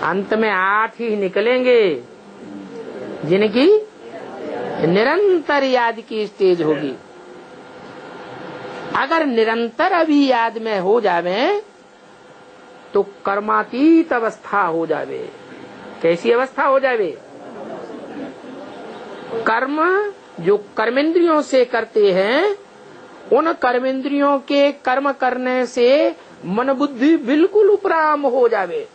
अंत में 8 ही निकलेंगे जिनकी निरंतर याद की स्टेज होगी। अगर निरंतर अभी याद में हो जावे तो कर्मातीत अवस्था हो जावे। कैसी अवस्था हो जावे? कर्म जो कर्मेंद्रियों से करते हैं, उन कर्मेंद्रियों के कर्म करने से मन बुद्धि बिल्कुल उपराम हो जावे।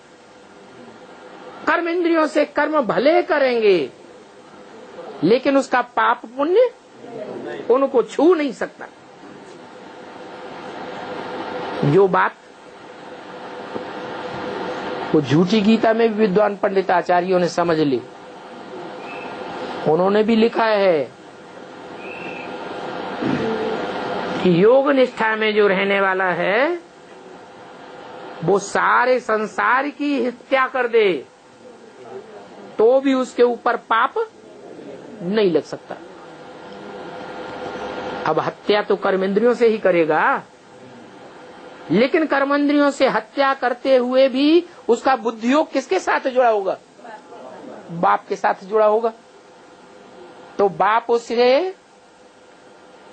कर्मेंद्रियों से कर्म भले करेंगे लेकिन उसका पाप पुण्य उनको छू नहीं सकता। जो बात वो झूठी गीता में भी विद्वान पंडित आचार्यों ने समझ ली। उन्होंने भी लिखा है कि योग निष्ठा में जो रहने वाला है वो सारे संसार की हत्या कर दे तो भी उसके ऊपर पाप नहीं लग सकता। अब हत्या तो कर्मेंद्रियों से ही करेगा, लेकिन कर्मेंद्रियों से हत्या करते हुए भी उसका बुद्धियोग किसके साथ जुड़ा होगा? बाप के साथ जुड़ा होगा। तो बाप उससे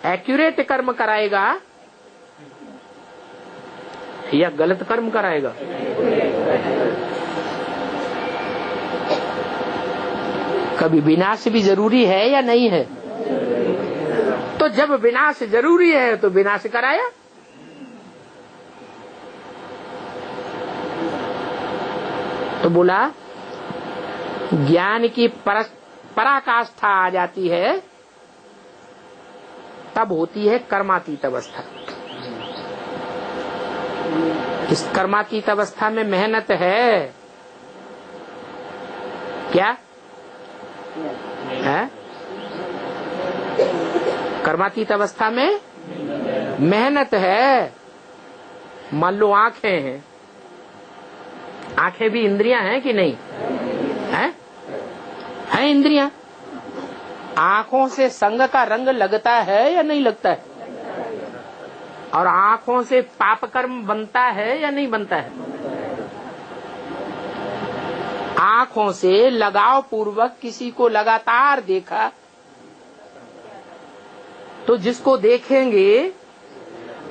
एक्यूरेट कर्म कराएगा या गलत कर्म कराएगा? कभी विनाश भी जरूरी है या नहीं है? तो जब विनाश जरूरी है तो विनाश कराया। तो बोला ज्ञान की पराकाष्ठा आ जाती है तब होती है कर्मातीत अवस्था। इस कर्मातीत अवस्था में मेहनत है क्या है? कर्मातीत अवस्था में मेहनत है। मान लो आंखें हैं, आंखें भी इंद्रियां हैं कि नहीं है? है इंद्रियां। आंखों से संग का रंग लगता है या नहीं लगता है? और आंखों से पाप कर्म बनता है या नहीं बनता है? आंखों से लगाव पूर्वक किसी को लगातार देखा तो जिसको देखेंगे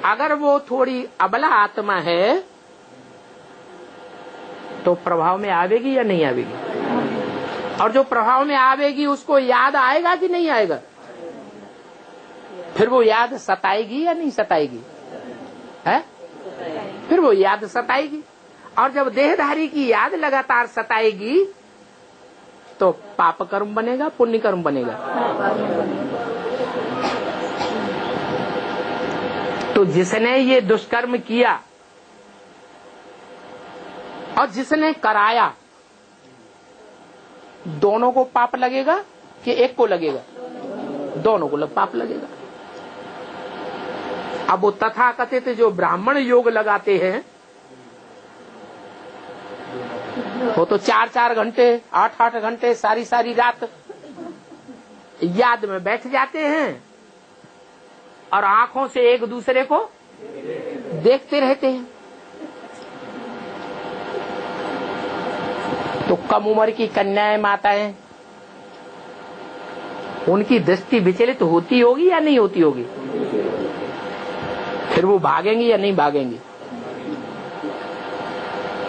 अगर वो थोड़ी अबला आत्मा है तो प्रभाव में आवेगी या नहीं आवेगी? और जो प्रभाव में आवेगी उसको याद आएगा कि नहीं आएगा? फिर वो याद सताएगी या नहीं सताएगी? है? फिर वो याद सताएगी। और जब देहधारी की याद लगातार सताएगी तो पाप कर्म बनेगा, पुण्य कर्म बनेगा। तो जिसने ये दुष्कर्म किया और जिसने कराया, दोनों को पाप लगेगा कि एक को लगेगा? दोनों को पाप लगेगा। अब वो तथाकथित जो ब्राह्मण योग लगाते हैं वो तो 4-4 घंटे 8-8 घंटे सारी रात याद में बैठ जाते हैं और आंखों से एक दूसरे को देखते रहते हैं। तो कम उम्र की कन्याएं माताएं, उनकी दृष्टि विचलित होती होगी या नहीं होती होगी? फिर वो भागेंगी या नहीं भागेंगी?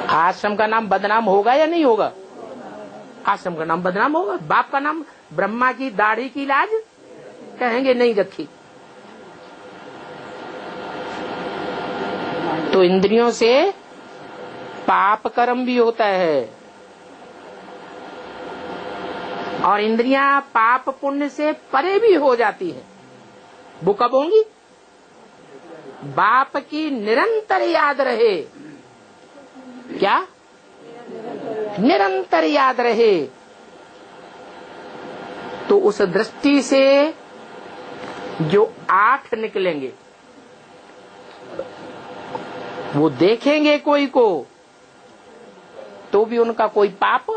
आश्रम का नाम बदनाम होगा या नहीं होगा? आश्रम का नाम बदनाम होगा। बाप का नाम ब्रह्मा की दाढ़ी की लाज कहेंगे नहीं रखी। तो इंद्रियों से पाप कर्म भी होता है और इंद्रियां पाप पुण्य से परे भी हो जाती है। वो कब होंगी? बाप की निरंतर याद रहे। क्या? निरंतर याद रहे। तो उस दृष्टि से जो 8 निकलेंगे वो देखेंगे कोई को तो भी उनका कोई पाप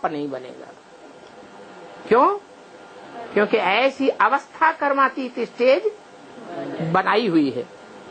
नहीं बनेगा। क्यों? क्योंकि ऐसी अवस्था कर्मातीत स्टेज बनाई हुई है।